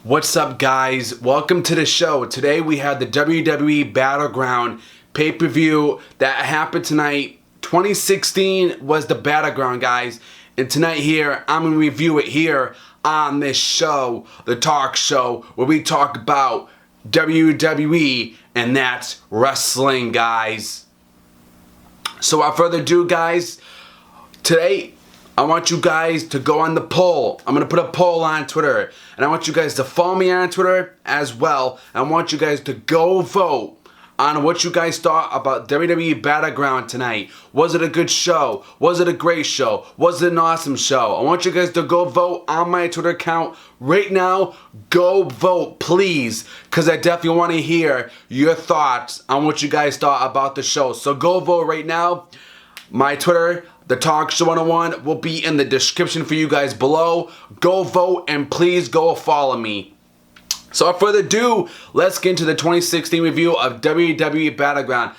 What's up, guys? Welcome to the show. Today we have the WWE BattleGround pay-per-view that happened tonight. 2016 was the BattleGround, guys. And tonight here, I'm going to review it here on this show, the talk show, where we talk about WWE, and that's wrestling, guys. So without further ado, guys, today I want you guys to go on the poll. I'm going to put a poll on Twitter. And I want you guys to follow me on Twitter as well. I want you guys to go vote on what you guys thought about WWE BattleGround tonight. Was it a good show? Was it a great show? Was it an awesome show? I want you guys to go vote on my Twitter account right now. Go vote, please. Because I definitely want to hear your thoughts on what you guys thought about the show. So go vote right now. My Twitter, the Talk Show 101, will be in the description for you guys below. Go vote and please go follow me. So without further ado, let's get into the 2016 review of WWE BattleGround.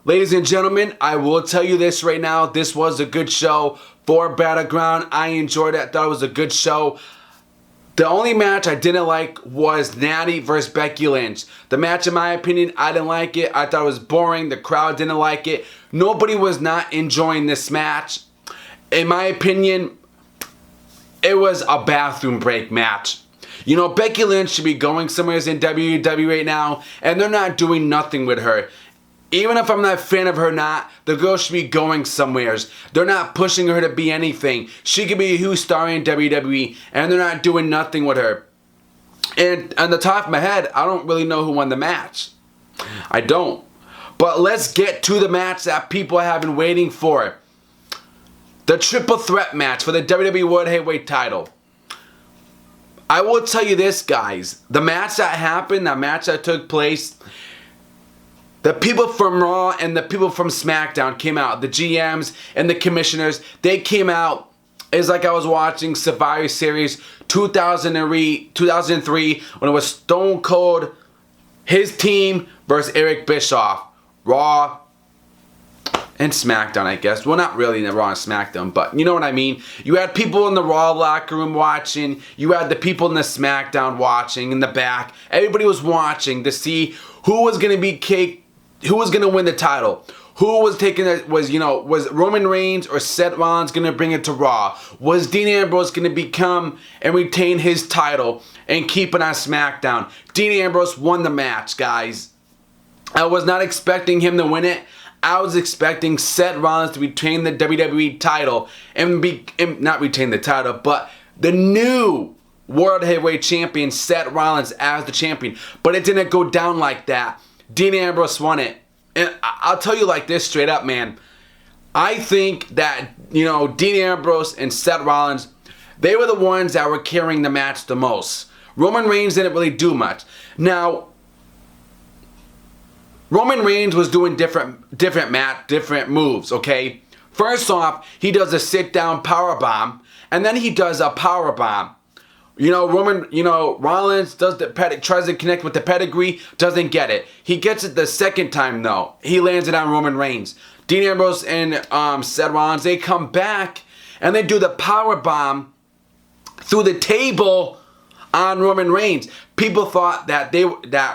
Ladies and gentlemen, I will tell you this right now. This was a good show for BattleGround. I enjoyed it. I thought it was a good show. The only match I didn't like was Natty versus Becky Lynch. The match, in my opinion, I didn't like it. I thought it was boring. The crowd didn't like it. Nobody was not enjoying this match. In my opinion, it was a bathroom break match. You know, Becky Lynch should be going somewhere in WWE right now, and they're not doing nothing with her. Even if I'm not a fan of her not, the girl should be going somewheres. They're not pushing her to be anything. She could be a huge star in WWE, and they're not doing nothing with her. And on the top of my head, I don't really know who won the match. I don't. But let's get to the match that people have been waiting for. The triple threat match for the WWE World Heavyweight title. I will tell you this, guys. The match that happened, that match that took place, the people from Raw and the people from SmackDown came out. The GMs and the commissioners, they came out. It's like I was watching Survivor Series 2003 when it was Stone Cold, his team versus Eric Bischoff. Raw and SmackDown, I guess. Well, not really in Raw and SmackDown, but you know what I mean. You had people in the Raw locker room watching. You had the people in the SmackDown watching in the back. Everybody was watching to see who was going to be who was going to win the title. Who was taking it? Was Roman Reigns or Seth Rollins going to bring it to Raw? Was Dean Ambrose going to become and retain his title and keep it on SmackDown? Dean Ambrose won the match, guys. I was not expecting him to win it. I was expecting Seth Rollins to retain the WWE title and not retain the title, but the new World Heavyweight Champion, Seth Rollins, as the champion. But it didn't go down like that. Dean Ambrose won it. And I'll tell you like this straight up, man. I think that, Dean Ambrose and Seth Rollins, they were the ones that were carrying the match the most. Roman Reigns didn't really do much. Now, Roman Reigns was doing different moves, okay? First off, he does a sit-down powerbomb, and then he does a powerbomb. Rollins tries to connect with the pedigree, doesn't get it. He gets it the second time, though. He lands it on Roman Reigns. Dean Ambrose and Seth Rollins, they come back, and they do the powerbomb through the table on Roman Reigns. People thought that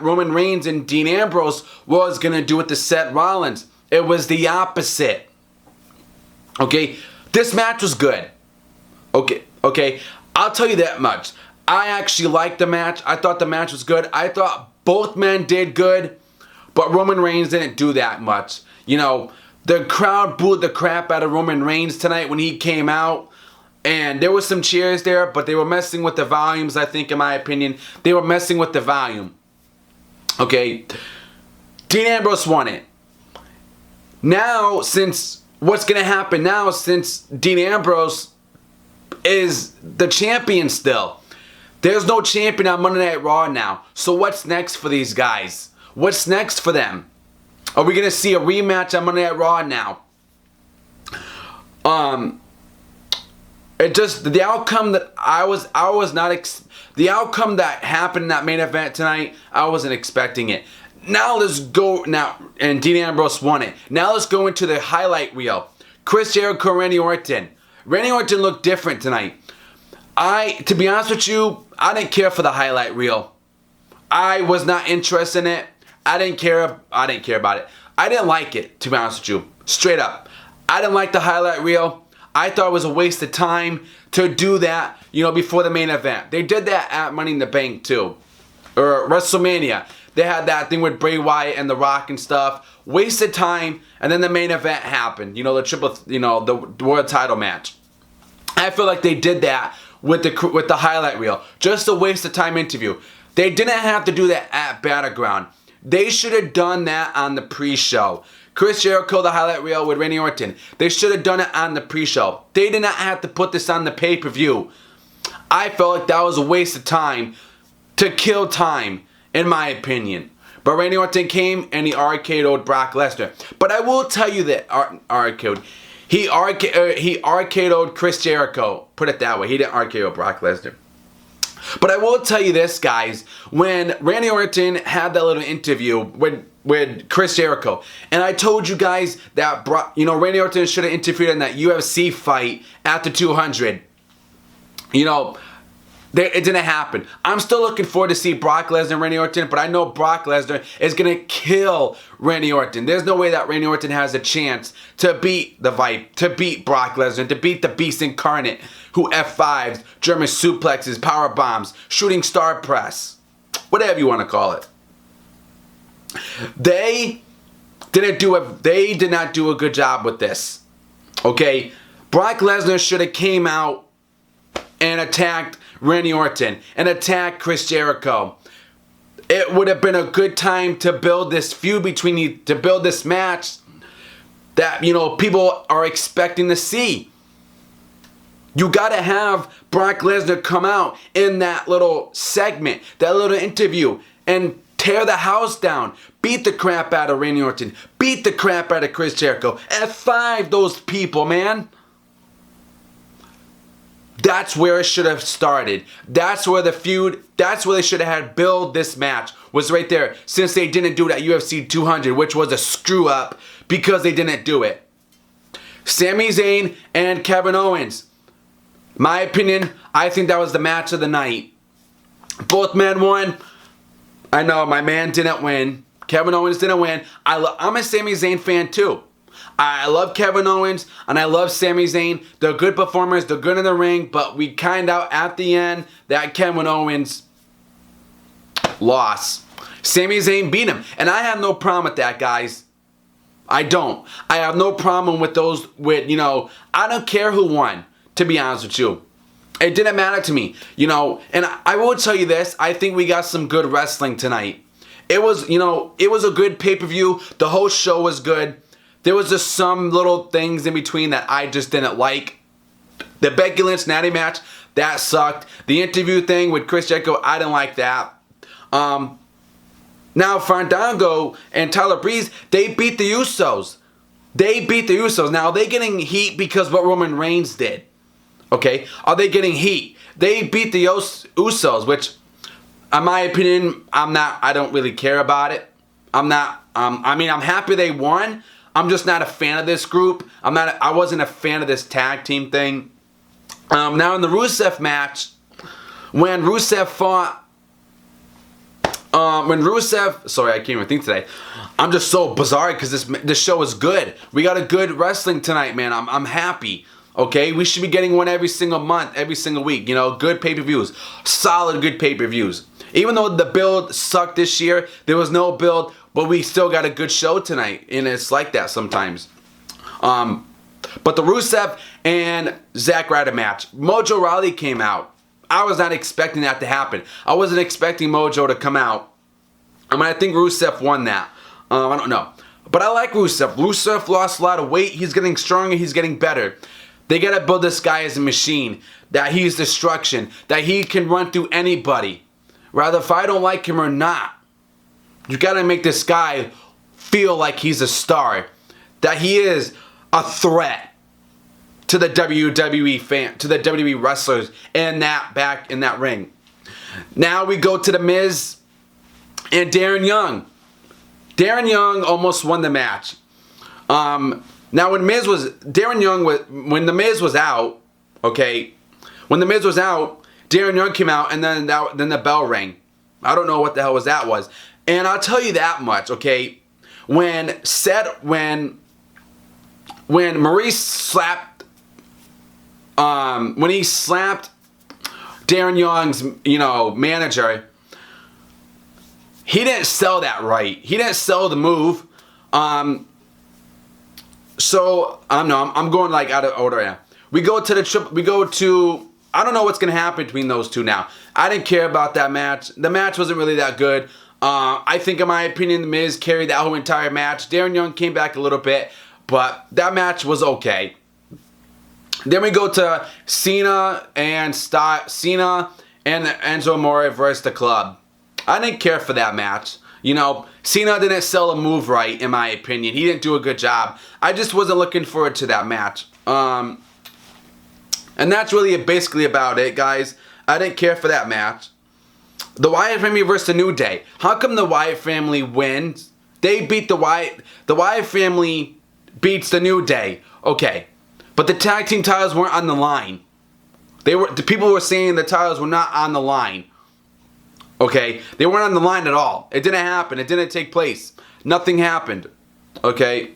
Roman Reigns and Dean Ambrose was going to do it to Seth Rollins. It was the opposite. Okay? This match was good. Okay? I'll tell you that much. I actually liked the match. I thought the match was good. I thought both men did good, but Roman Reigns didn't do that much. The crowd booed the crap out of Roman Reigns tonight when he came out. And there was some cheers there, but they were messing with the volumes, I think, in my opinion. They were messing with the volume. Okay. Dean Ambrose won it. Now, what's going to happen now, since Dean Ambrose is the champion still. There's no champion on Monday Night Raw now. So what's next for these guys? What's next for them? Are we going to see a rematch on Monday Night Raw now? The outcome that the outcome that happened in that main event tonight, I wasn't expecting it. Now let's go and Dean Ambrose won it. Now let's go into the highlight reel. Chris Jericho, Randy Orton. Randy Orton looked different tonight. To be honest with you, I didn't care for the highlight reel. I was not interested in it. I didn't care about it. I didn't like it, to be honest with you. Straight up. I didn't like the highlight reel. I thought it was a waste of time to do that, before the main event. They did that at Money in the Bank too. Or WrestleMania. They had that thing with Bray Wyatt and The Rock and stuff. Wasted time, and then the main event happened. The world title match. I feel like they did that with the highlight reel. Just a waste of time interview. They didn't have to do that at BattleGround. They should have done that on the pre-show. Chris Jericho, the highlight reel with Randy Orton. They should have done it on the pre-show. They did not have to put this on the pay-per-view. I felt like that was a waste of time to kill time, in my opinion. But Randy Orton came and he RKO'd Brock Lesnar. But I will tell you that he RKO'd Chris Jericho. Put it that way. He didn't RKO Brock Lesnar. But I will tell you this, guys. When Randy Orton had that little interview with Chris Jericho, and I told you guys that Randy Orton should have interfered in that UFC fight after 200. It didn't happen. I'm still looking forward to see Brock Lesnar and Randy Orton, but I know Brock Lesnar is going to kill Randy Orton. There's no way that Randy Orton has a chance to beat the Vipe, to beat Brock Lesnar, to beat the Beast Incarnate, who F5s, German suplexes, power bombs, shooting star press, whatever you want to call it. They did not do a good job with this. Okay? Brock Lesnar should have came out and attacked Randy Orton and attacked Chris Jericho. It would have been a good time to build this feud between you, to build this match that, people are expecting to see. You got to have Brock Lesnar come out in that little segment, that little interview, and tear the house down. Beat the crap out of Randy Orton. Beat the crap out of Chris Jericho. F5 those people, man. That's where it should have started. That's where the feud, that's where they should have had build this match, was right there. Since they didn't do it at UFC 200, which was a screw up because they didn't do it. Sami Zayn and Kevin Owens. My opinion, I think that was the match of the night. Both men won. I know my man didn't win. Kevin Owens didn't win. I'm a Sami Zayn fan too. I love Kevin Owens and I love Sami Zayn. They're good performers. They're good in the ring. But we kind out at the end that Kevin Owens lost. Sami Zayn beat him. And I have no problem with that, guys. I don't. I have no problem with those, I don't care who won, to be honest with you. It didn't matter to me, And I will tell you this. I think we got some good wrestling tonight. It was, it was a good pay-per-view. The whole show was good. There was just some little things in between that I just didn't like. The Becky Lynch Natty match, that sucked. The interview thing with Chris Jericho, I didn't like that. Now Fandango and Tyler Breeze, they beat the Usos. Now are they getting heat because what Roman Reigns did? Okay, are they getting heat? They beat the Usos, which, in my opinion, I don't really care about it. I'm happy they won. I'm just not a fan of this group. I wasn't a fan of this tag team thing. Now in the Rusev match, when Rusev fought, sorry, I can't even think today. I'm just so bizarre because this show is good. We got a good wrestling tonight, man. I'm happy. Okay, we should be getting one every single month, every single week. Good pay-per-views, solid good pay-per-views. Even though the build sucked this year, there was no build, but we still got a good show tonight, and it's like that sometimes. But the Rusev and Zack Ryder match, Mojo Rawley came out. I was not expecting that to happen. I wasn't expecting Mojo to come out. I think Rusev won that. I don't know. But I like Rusev. Rusev lost a lot of weight. He's getting stronger. He's getting better. They got to build this guy as a machine, that he's destruction, that he can run through anybody. Rather, if I don't like him or not, you got to make this guy feel like he's a star, that he is a threat to the WWE to the WWE wrestlers in that ring. Now we go to The Miz and Darren Young. Darren Young almost won the match. Now when The Miz was out, okay, when The Miz was out, Darren Young came out, and then the bell rang. I don't know what the hell that was. And I'll tell you that much, okay? When Maurice slapped, when he slapped Darren Young's, manager, he didn't sell that right. He didn't sell the move. So I'm going like out of order now. We go to I don't know what's gonna happen between those two now. I didn't care about that match. The match wasn't really that good. I think, in my opinion, The Miz carried that whole entire match. Darren Young came back a little bit, but that match was okay. Then we go to Cena and Enzo Amore versus The Club. I didn't care for that match. Cena didn't sell a move right, in my opinion. He didn't do a good job. I just wasn't looking forward to that match. And that's really basically about it, guys. I didn't care for that match. The Wyatt family versus the New Day. How come the Wyatt family wins? They beat the Wyatt family beats the New Day. Okay. But the tag team titles weren't on the line. The people were saying the titles were not on the line. Okay? They weren't on the line at all. It didn't happen. It didn't take place. Nothing happened. Okay?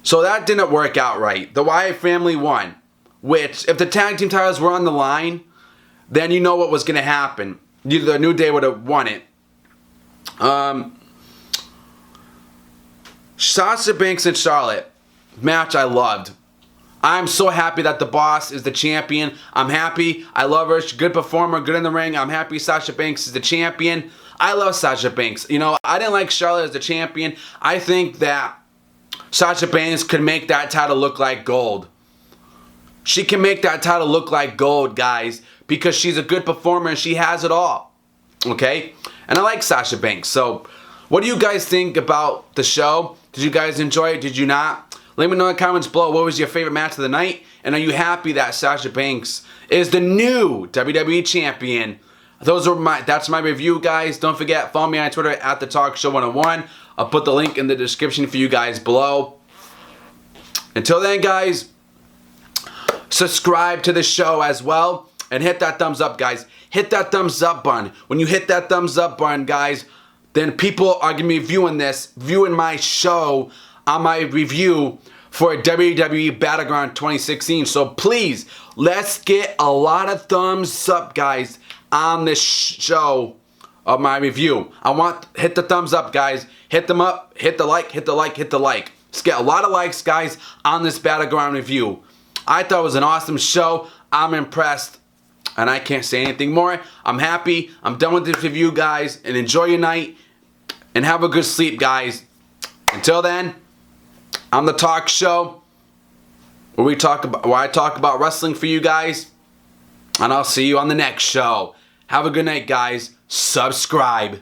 So that didn't work out right. The Wyatt family won. Which, if the tag team titles were on the line, then you know what was going to happen. The New Day would have won it. Sasha Banks and Charlotte. Match I loved. I'm so happy that the boss is the champion. I'm happy. I love her. She's a good performer, good in the ring. I'm happy Sasha Banks is the champion. I love Sasha Banks. I didn't like Charlotte as the champion. I think that Sasha Banks could make that title look like gold. She can make that title look like gold, guys, because she's a good performer and she has it all. Okay? And I like Sasha Banks. So, what do you guys think about the show? Did you guys enjoy it? Did you not? Let me know in the comments below what was your favorite match of the night. And are you happy that Sasha Banks is the new WWE champion? That's my review, guys. Don't forget, follow me on Twitter at TheTalkShow101. I'll put the link in the description for you guys below. Until then, guys, subscribe to the show as well. And hit that thumbs up, guys. Hit that thumbs up button. When you hit that thumbs up button, guys, then people are going to be viewing my show on my review for WWE BattleGround 2016. So please, let's get a lot of thumbs up, guys, on this show of my review. Hit the thumbs up, guys. Hit them up. Hit the like, hit the like, hit the like. Let's get a lot of likes, guys, on this BattleGround review. I thought it was an awesome show. I'm impressed. And I can't say anything more. I'm happy. I'm done with this review, guys. And enjoy your night. And have a good sleep, guys. Until then, I'm The Talk Show, where I talk about wrestling for you guys. And I'll see you on the next show. Have a good night, guys. Subscribe.